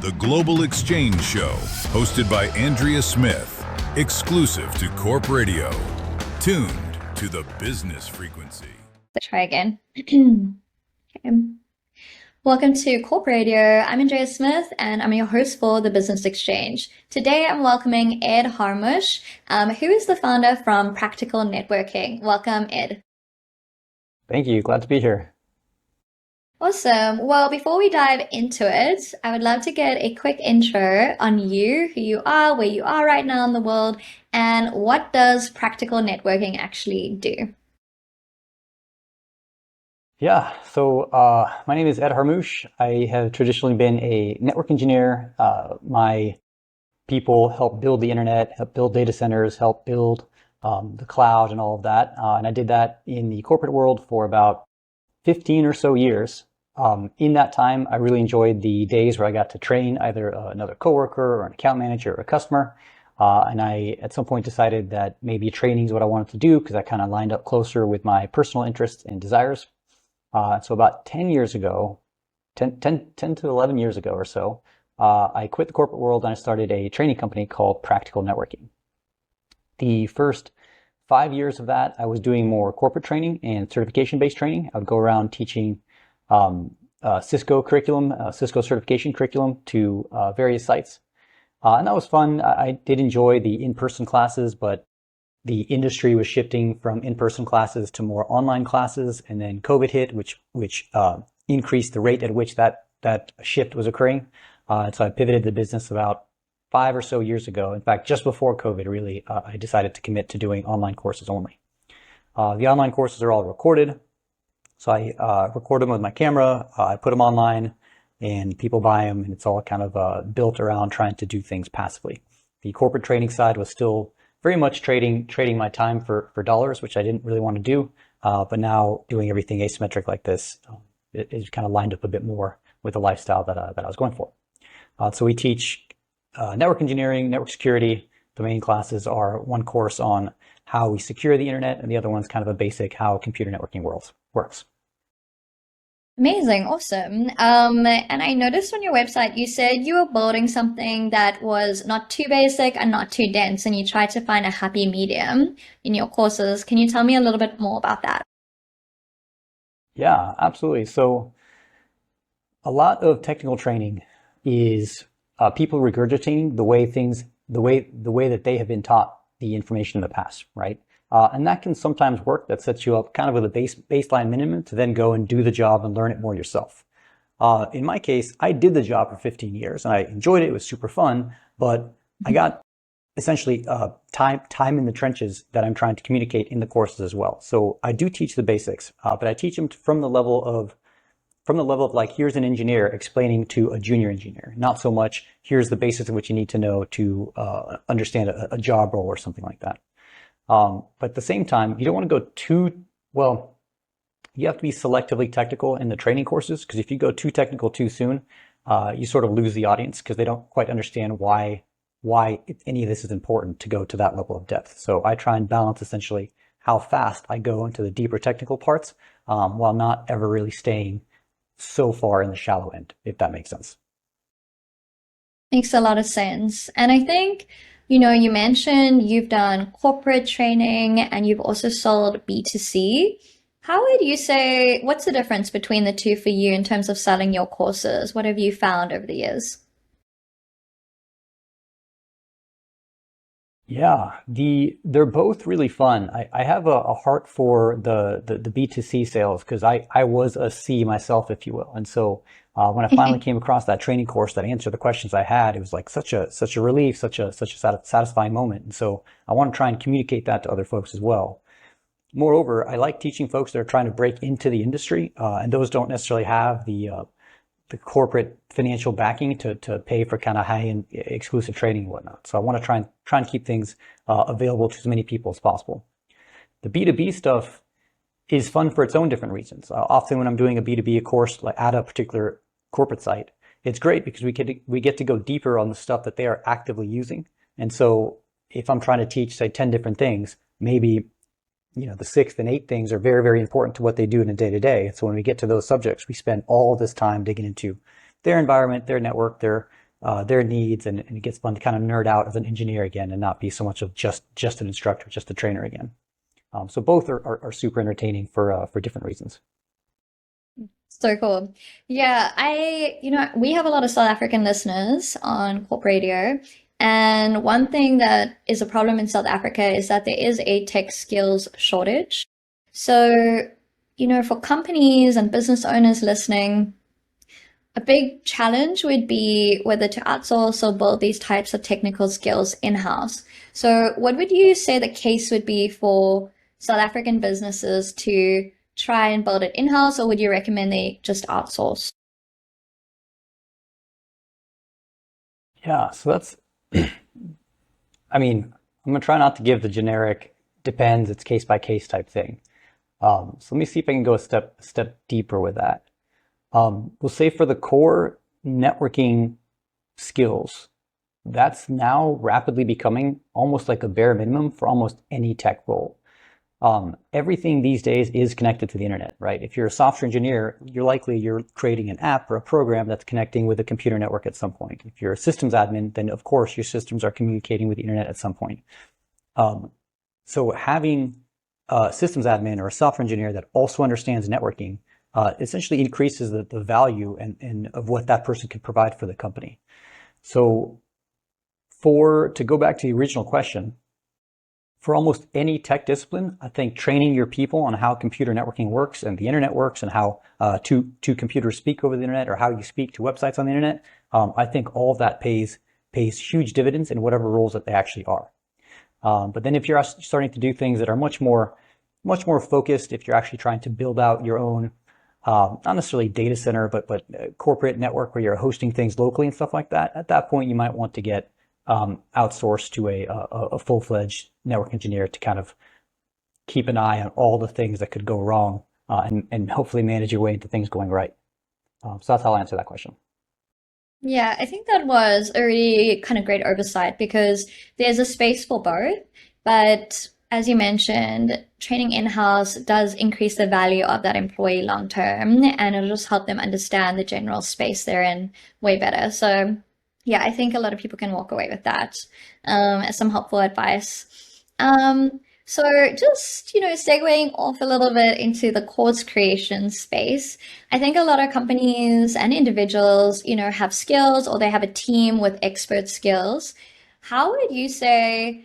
the Global Exchange Show, hosted by Andrae Smith, exclusive to Corp Radio. Tuned to the business frequency. Let's try again. Okay. Welcome to Corp Radio. I'm Andrae Smith, and I'm your host for the Business Exchange. Today, I'm welcoming Ed Harmoush, who is the founder from Practical Networking. Welcome, Ed. Thank you. Glad to be here. Awesome. Well, before we dive into it, I would love to get a quick intro on you, who you are, where you are right now in the world, and what does Practical Networking actually do? Yeah, so my name is Ed Harmoush. I have traditionally been a network engineer. My people help build the internet, help build data centers, help build the cloud and all of that. And I did that in the corporate world for about 15 or so years. In that time, I really enjoyed the days where I got to train either another coworker or an account manager or a customer. And I, at some point, decided that maybe training is what I wanted to do because that kind of lined up closer with my personal interests and desires. So about 10 years ago, 10 to 11 years ago or so, I quit the corporate world and I started a training company called Practical Networking. The first 5 years of that, I was doing more corporate training and certification-based training. I would go around teaching Cisco curriculum, Cisco certification curriculum to various sites. And that was fun. I did enjoy the in-person classes, but the industry was shifting from in-person classes to more online classes. And then COVID hit, which increased the rate at which that shift was occurring. So I pivoted the business about 5 or so years ago. In fact, just before COVID, really, I decided to commit to doing online courses only. The online courses are all recorded. So I record them with my camera, I put them online, and people buy them, and it's all kind of built around trying to do things passively. The corporate training side was still very much trading my time for dollars, which I didn't really want to do. But now doing everything asymmetric like this, it kind of lined up a bit more with the lifestyle that I was going for. So we teach network engineering, network security. The main classes are one course on how we secure the internet, and the other one's kind of a basic how computer networking works. Amazing, awesome. And I noticed on your website, you said you were building something that was not too basic and not too dense, and you tried to find a happy medium in your courses. Can you tell me a little bit more about that? Yeah, absolutely. So a lot of technical training is people regurgitating the way that they have been taught the information in the past, right? And that can sometimes work. That sets you up kind of with a baseline minimum to then go and do the job and learn it more yourself. In my case, I did the job for 15 years and I enjoyed it. It was super fun, but I got essentially time in the trenches that I'm trying to communicate in the courses as well. So I do teach the basics, but I teach them from the level of like, here's an engineer explaining to a junior engineer, not so much here's the basics of what you need to know to understand a job role or something like that. But at the same time, you don't want to go too, well, you have to be selectively technical in the training courses, because if you go too technical too soon, you sort of lose the audience because they don't quite understand why any of this is important to go to that level of depth. So I try and balance essentially how fast I go into the deeper technical parts, while not ever really staying so far in the shallow end, if that makes sense. Makes a lot of sense. And I think, you mentioned you've done corporate training and you've also sold B2C. How would you say, what's the difference between the two for you in terms of selling your courses? What have you found over the years? Yeah, they're both really fun. I have a heart for the B2C sales because I was a C myself, if you will. And so when I finally came across that training course that answered the questions I had, it was like such a relief, such a satisfying moment. And so I want to try and communicate that to other folks as well. Moreover, I like teaching folks that are trying to break into the industry, and those don't necessarily have the corporate financial backing to pay for kind of high-end exclusive training and whatnot. So I want to try and keep things available to as many people as possible. The B2B stuff is fun for its own different reasons. Often when I'm doing a B2B course like at a particular corporate site, it's great because we get to go deeper on the stuff that they are actively using. And so if I'm trying to teach, say, 10 different things, maybe the sixth and eighth things are very, very important to what they do in a day-to-day. So when we get to those subjects, we spend all this time digging into their environment, their network, their their needs, and it gets fun to kind of nerd out as an engineer again and not be so much of just an instructor, just a trainer again. So both are super entertaining for different reasons. So cool. Yeah, we have a lot of South African listeners on Corp Radio. And one thing that is a problem in South Africa is that there is a tech skills shortage. So, for companies and business owners listening, a big challenge would be whether to outsource or build these types of technical skills in-house. So what would you say the case would be for South African businesses to try and build it in-house, or would you recommend they just outsource? Yeah, so that's, I mean, I'm gonna try not to give the generic depends, it's case by case type thing. So let me see if I can go a step deeper with that. We'll say for the core networking skills, that's now rapidly becoming almost like a bare minimum for almost any tech role. Everything these days is connected to the internet, right? If you're a software engineer, you're creating an app or a program that's connecting with a computer network at some point. If you're a systems admin, then of course your systems are communicating with the internet at some point. So having a systems admin or a software engineer that also understands networking essentially increases the value and of what that person can provide for the company. So to go back to the original question, for almost any tech discipline, I think training your people on how computer networking works and the internet works and how two computers speak over the internet or how you speak to websites on the internet, I think all of that pays huge dividends in whatever roles that they actually are. But then if you're starting to do things that are much more focused, if you're actually trying to build out your own, not necessarily data center, but corporate network where you're hosting things locally and stuff like that, at that point you might want to get outsourced to a full-fledged network engineer to kind of keep an eye on all the things that could go wrong and hopefully manage your way into things going right. So that's how I'll answer that question. Yeah, I think that was a really kind of great oversight because there's a space for both. But as you mentioned, training in-house does increase the value of that employee long term, and it'll just help them understand the general space they're in way better. So yeah, I think a lot of people can walk away with that as some helpful advice. So just, segueing off a little bit into the course creation space, I think a lot of companies and individuals, have skills or they have a team with expert skills. How would you say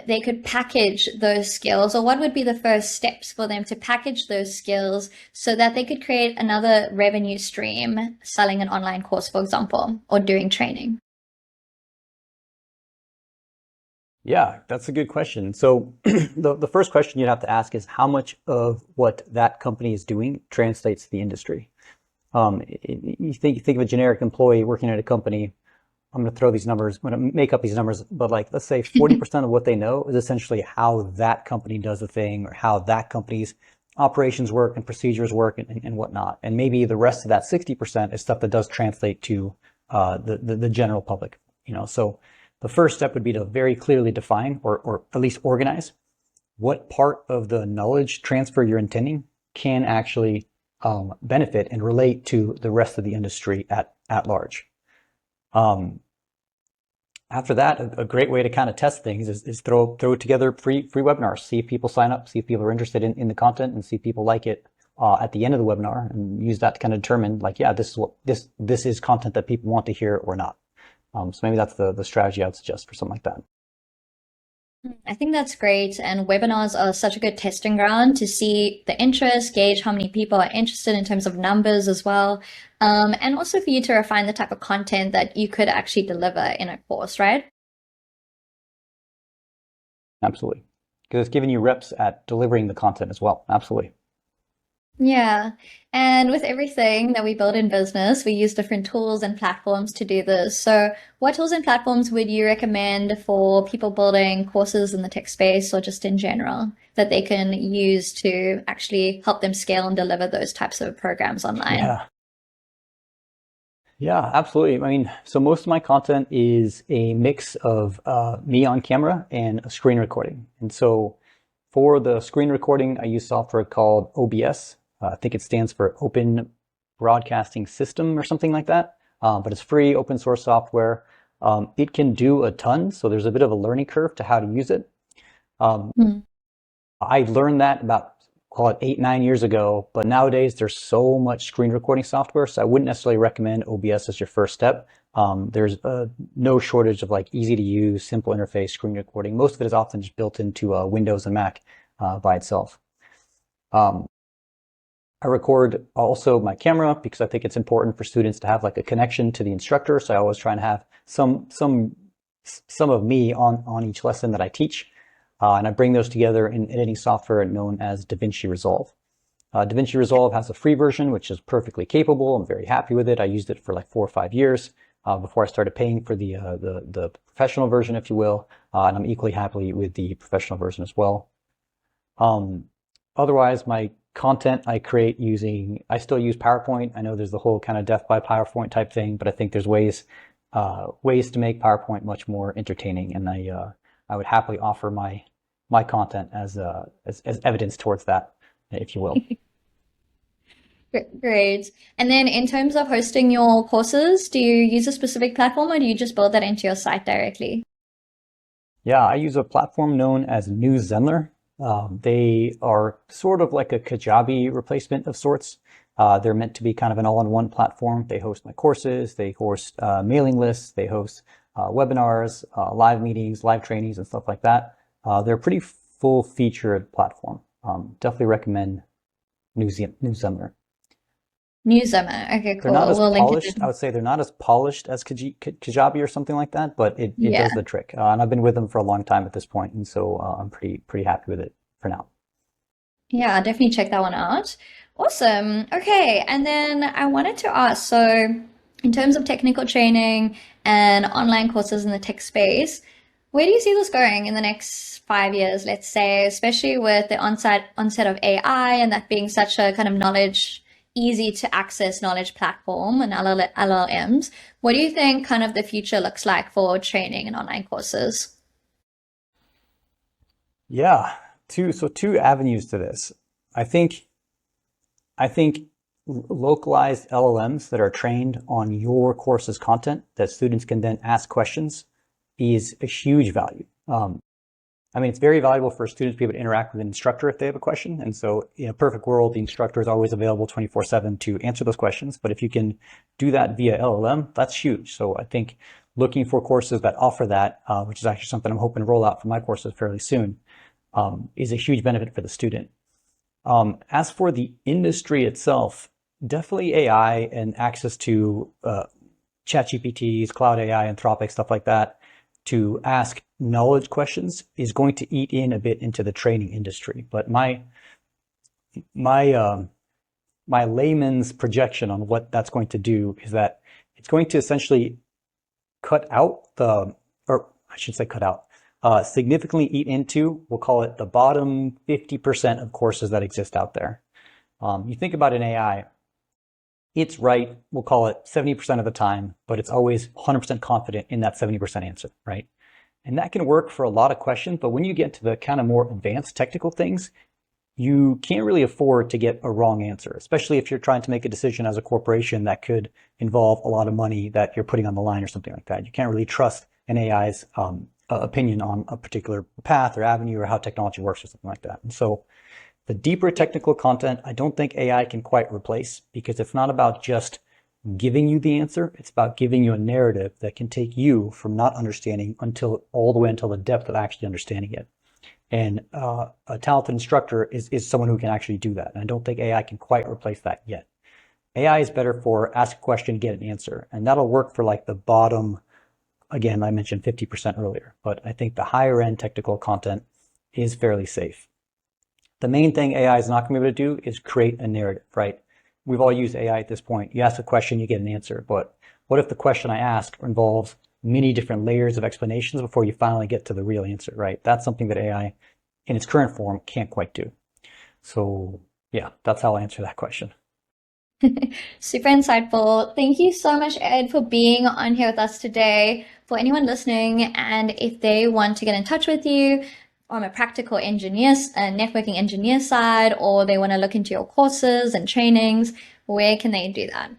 they could package those skills, or what would be the first steps for them to package those skills so that they could create another revenue stream, selling an online course, for example, or doing training? Yeah, that's a good question. So the first question you'd have to ask is how much of what that company is doing translates to the industry. You think of a generic employee working at a company. I'm going to throw these numbers, I'm going to make up these numbers, but let's say 40% of what they know is essentially how that company does a thing or how that company's operations work and procedures work and whatnot. And maybe the rest of that 60% is stuff that does translate to the general public. So the first step would be to very clearly define or at least organize what part of the knowledge transfer you're intending can actually benefit and relate to the rest of the industry at large. After that, a great way to kind of test things is throw together free webinars, see if people sign up, see if people are interested in the content, and see if people like it at the end of the webinar, and use that to kind of determine this is content that people want to hear or not. So maybe that's the strategy I would suggest for something like that. I think that's great. And webinars are such a good testing ground to see the interest, gauge how many people are interested in terms of numbers as well. And also for you to refine the type of content that you could actually deliver in a course, right? Absolutely. Because it's giving you reps at delivering the content as well. Absolutely. Yeah. And with everything that we build in business, we use different tools and platforms to do this. So what tools and platforms would you recommend for people building courses in the tech space or just in general that they can use to actually help them scale and deliver those types of programs online? Yeah, absolutely. I mean, so most of my content is a mix of me on camera and a screen recording. And so for the screen recording, I use software called OBS. I think it stands for Open Broadcasting System or something like that. but it's free, open source software. It can do a ton, so there's a bit of a learning curve to how to use it. Hmm. I learned that about, call it 8, 9 years ago, but nowadays there's so much screen recording software, so I wouldn't necessarily recommend OBS as your first step. There's no shortage of like easy to use, simple interface screen recording. Most of it is often just built into Windows and Mac by itself. Um, I record also my camera because I think it's important for students to have like a connection to the instructor. So I always try and have some of me on each lesson that I teach. And I bring those together in editing software known as DaVinci Resolve. DaVinci Resolve has a free version, which is perfectly capable. I'm very happy with it. I used it for like 4 or 5 years before I started paying for the professional version, if you will. And I'm equally happy with the professional version as well. Otherwise, my content I create I still use PowerPoint. I know there's the whole kind of death by PowerPoint type thing, but I think there's ways to make PowerPoint much more entertaining, and I would happily offer my content as evidence towards that, if you will. Great. And then in terms of hosting your courses, do you use a specific platform or do you just build that into your site directly? Yeah, I use a platform known as New Zenler. They are sort of like a Kajabi replacement of sorts. They're meant to be kind of an all-in-one platform. They host my courses, they host mailing lists, they host webinars, live meetings, live trainings, and stuff like that. They're a pretty full-featured platform. Definitely recommend New Zenler. Newsummer. Okay, They're cool. not as We'll link it polished. I in. would say they're not as polished as Kajabi or something like that, but it Yeah. does the trick. And I've been with them for a long time at this point, and so I'm pretty happy with it for now. Yeah, I'll definitely check that one out. Awesome. Okay, and then I wanted to ask, so in terms of technical training and online courses in the tech space, where do you see this going in the next 5 years, let's say, especially with the onset of AI and that being such a kind of easy to access knowledge platform and LLMs? What do you think kind of the future looks like for training and online courses? Yeah, two avenues to this. I think localized LLMs that are trained on your course's content that students can then ask questions is a huge value. I mean, it's very valuable for students to be able to interact with an instructor if they have a question. And so in a perfect world, the instructor is always available 24/7 to answer those questions. But if you can do that via LLM, that's huge. So I think looking for courses that offer that, which is actually something I'm hoping to roll out for my courses fairly soon, is a huge benefit for the student. As for the industry itself, definitely AI and access to ChatGPTs, Cloud AI, Anthropic, stuff like that, to ask knowledge questions is going to eat in a bit into the training industry. But my layman's projection on what that's going to do is that it's going to essentially cut out or I should say cut out, significantly eat into, we'll call it the bottom 50% of courses that exist out there. You think about an AI, it's right, we'll call it 70% of the time, but it's always 100% confident in that 70% answer, right? And that can work for a lot of questions, but when you get to the kind of more advanced technical things, you can't really afford to get a wrong answer, especially if you're trying to make a decision as a corporation that could involve a lot of money that you're putting on the line or something like that. You can't really trust an AI's opinion on a particular path or avenue or how technology works or something like that. And so the deeper technical content, I don't think AI can quite replace, because it's not about just giving you the answer. It's about giving you a narrative that can take you from not understanding all the way until the depth of actually understanding it. And a talented instructor is someone who can actually do that. And I don't think AI can quite replace that yet. AI is better for ask a question, get an answer. And that'll work for like the bottom, again, I mentioned 50% earlier, but I think the higher end technical content is fairly safe. The main thing AI is not going to be able to do is create a narrative, right? We've all used AI at this point. You ask a question, you get an answer. But what if the question I ask involves many different layers of explanations before you finally get to the real answer, right? That's something that AI in its current form can't quite do. So yeah, that's how I answer that question. Super insightful. Thank you so much, Ed, for being on here with us today. For anyone listening, and if they want to get in touch with you on a practical engineer, networking engineer side, or they want to look into your courses and trainings, where can they do that?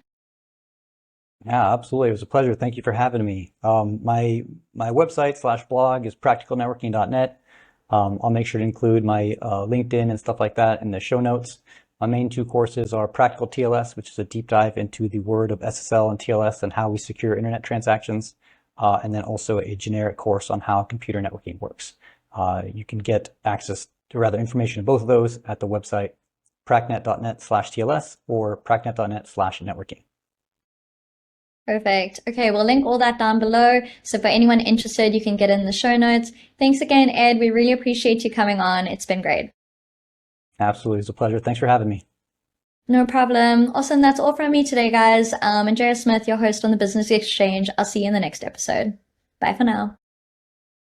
Yeah, absolutely. It was a pleasure. Thank you for having me. My website slash blog is practicalnetworking.net. I'll make sure to include my LinkedIn and stuff like that in the show notes. My main two courses are Practical TLS, which is a deep dive into the word of SSL and TLS and how we secure internet transactions, and then also a generic course on how computer networking works. You can get access to rather information on both of those at the website pracnet.net/TLS or pracnet.net/networking. Perfect. Okay, we'll link all that down below. So for anyone interested, you can get in the show notes. Thanks again, Ed. We really appreciate you coming on. It's been great. Absolutely. It's a pleasure. Thanks for having me. No problem. Awesome. That's all from me today, guys. Andrea Smith, your host on the Business Exchange. I'll see you in the next episode. Bye for now.